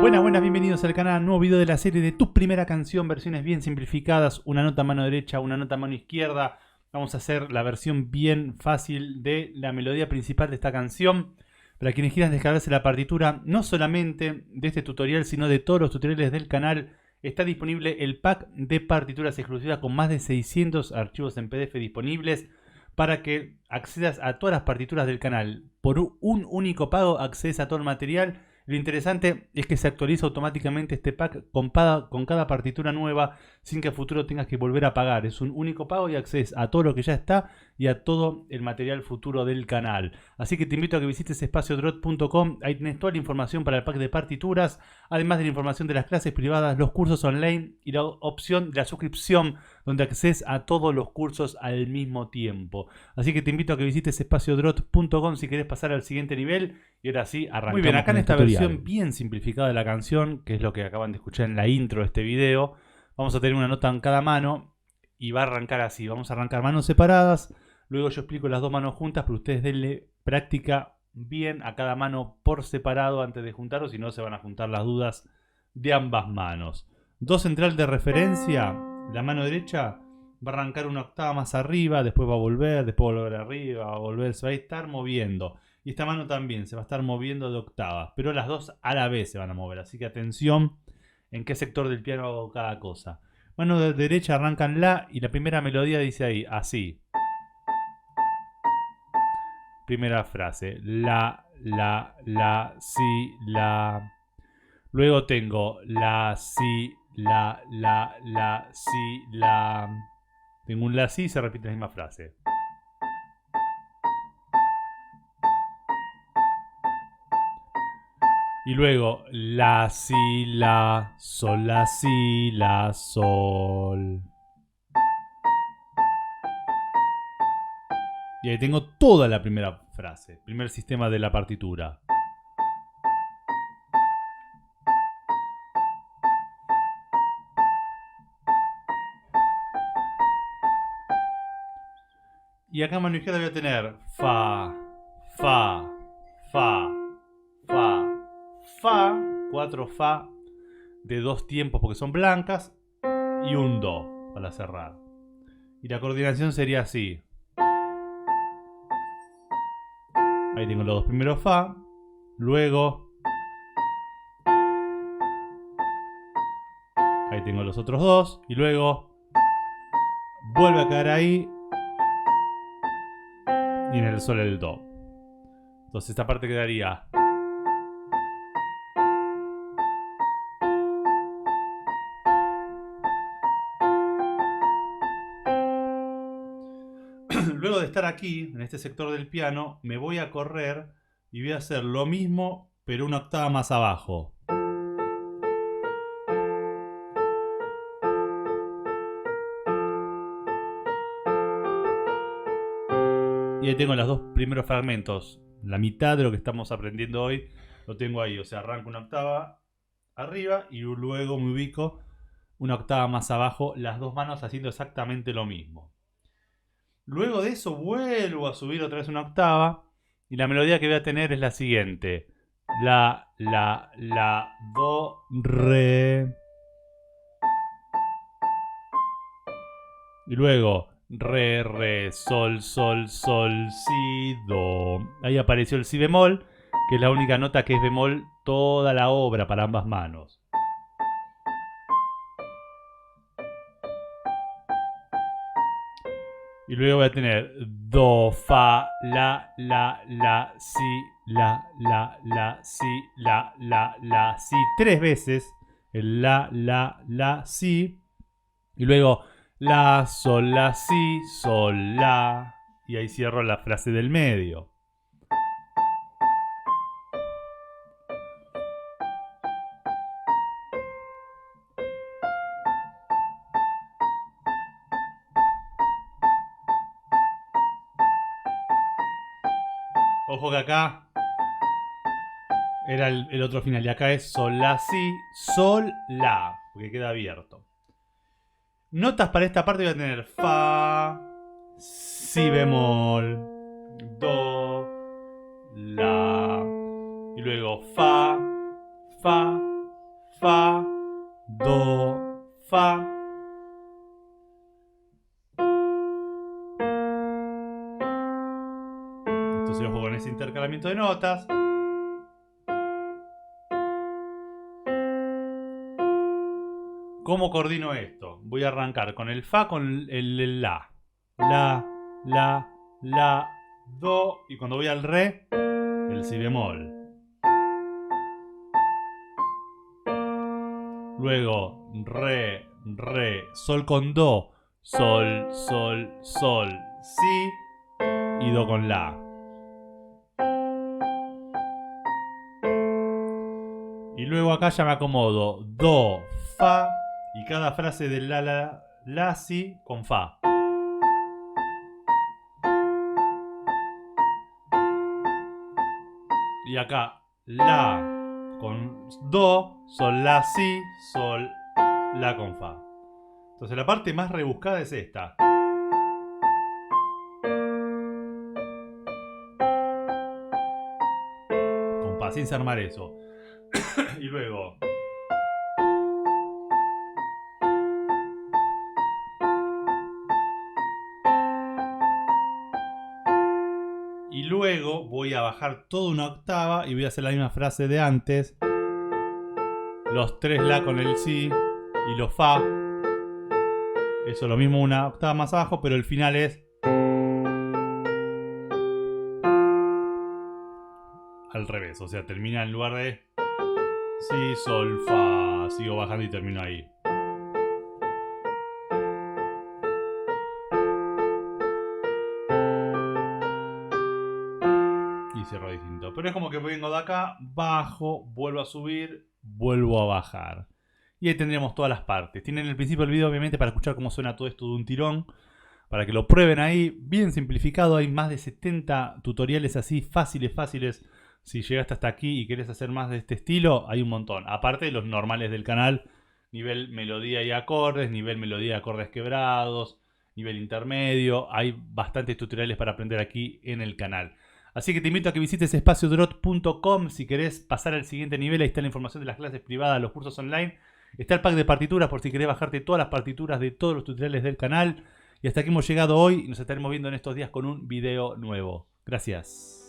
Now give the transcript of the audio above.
Buenas, bienvenidos al canal, nuevo video de la serie de Tu Primera Canción, versiones bien simplificadas, una nota a mano derecha, una nota a mano izquierda. Vamos a hacer la versión bien fácil de la melodía principal de esta canción. Para quienes quieran descargarse la partitura, no solamente de este tutorial, sino de todos los tutoriales del canal, está disponible el pack de partituras exclusivas con más de 600 archivos en PDF disponibles para que accedas a todas las partituras del canal. Por un único pago accedes a todo el material. Lo interesante es que se actualiza automáticamente este pack con cada partitura nueva sin que a futuro tengas que volver a pagar. Es un único pago y accedes a todo lo que ya está y a todo el material futuro del canal. Así que te invito a que visites espaciodrot.com. Ahí tenés toda la información para el pack de partituras, además de la información de las clases privadas, los cursos online y la opción de la suscripción, donde accedes a todos los cursos al mismo tiempo. Así que te invito a que visites espaciodrot.com si querés pasar al siguiente nivel. Y ahora sí, arrancamos. Muy bien, acá en esta versión bien simplificada de la canción, que es lo que acaban de escuchar en la intro de este video, vamos a tener una nota en cada mano y va a arrancar así. Vamos a arrancar manos separadas, luego yo explico las dos manos juntas, pero ustedes denle práctica bien a cada mano por separado antes de juntarlos, si no se van a juntar las dudas de ambas manos. Do central de referencia, la mano derecha va a arrancar una octava más arriba, después va a volver arriba, va a volver, se va a estar moviendo. Y esta mano también se va a estar moviendo de octavas, pero las dos a la vez se van a mover. Así que atención en qué sector del piano hago cada cosa. Mano de derecha arrancan la y la primera melodía dice ahí, así. Primera frase, la, si, la. Luego tengo la, si, la, si, la. Tengo un la, si y se repite la misma frase. Y luego la, si, la, sol, la, si, la, sol. Y ahí tengo toda la primera frase, primer sistema de la partitura. Y acá en mano izquierda voy a tener fa, fa, fa, fa, fa, 4 fa de 2 tiempos porque son blancas y un do para cerrar. Y la coordinación sería así. Ahí tengo los dos primeros fa, luego ahí tengo los otros dos y luego vuelve a caer ahí y en el sol el do. Entonces esta parte quedaría. Luego de estar aquí, en este sector del piano, me voy a correr y voy a hacer lo mismo, pero una octava más abajo. Y ahí tengo los dos primeros fragmentos. La mitad de lo que estamos aprendiendo hoy lo tengo ahí. O sea, arranco una octava arriba y luego me ubico una octava más abajo, las dos manos haciendo exactamente lo mismo. Luego de eso vuelvo a subir otra vez una octava y la melodía que voy a tener es la siguiente. La, do, re. Y luego re, re, sol, sol, sol, si, do. Ahí apareció el si bemol, que es la única nota que es bemol toda la obra para ambas manos. Y luego voy a tener do, fa, la, si, la, si, la, si. 3 veces el la, si. Y luego la, sol, la, si, sol, la. Y ahí cierro la frase del medio. Ojo que acá era el otro final. Y acá es sol, la, si, sol, la. Porque queda abierto. Notas para esta parte voy a tener fa, si bemol, do, la. Y luego fa, fa, fa, do, fa. Entonces ojo con ese intercalamiento de notas. ¿Cómo coordino esto? Voy a arrancar con el fa, con el la. La, do. Y cuando voy al re, el si bemol. Luego, re, sol con do. Sol, sol, sol, si. Y do con la. Y luego acá ya me acomodo do, fa. Y cada frase del la, si con fa. Y acá la con do, sol, la, si, sol, la con fa. Entonces la parte más rebuscada es esta. Con paciencia armar eso. Y luego... Y luego voy a bajar toda una octava y voy a hacer la misma frase de antes. Los 3 la con el si y los fa. Eso lo mismo una octava más abajo, pero el final es... al revés, o sea, termina en lugar de si, sol, fa. Sigo bajando y termino ahí. Y cierro distinto. Pero es como que vengo de acá, bajo, vuelvo a subir, vuelvo a bajar. Y ahí tendríamos todas las partes. Tienen el principio del video, obviamente, para escuchar cómo suena todo esto de un tirón. Para que lo prueben ahí, bien simplificado. Hay más de 70 tutoriales así, fáciles. Si llegaste hasta aquí y querés hacer más de este estilo, hay un montón. Aparte de los normales del canal, nivel melodía y acordes, nivel melodía y acordes quebrados, nivel intermedio. Hay bastantes tutoriales para aprender aquí en el canal. Así que te invito a que visites espaciodrot.com si querés pasar al siguiente nivel. Ahí está la información de las clases privadas, los cursos online. Está el pack de partituras por si querés bajarte todas las partituras de todos los tutoriales del canal. Y hasta aquí hemos llegado hoy y nos estaremos viendo en estos días con un video nuevo. Gracias.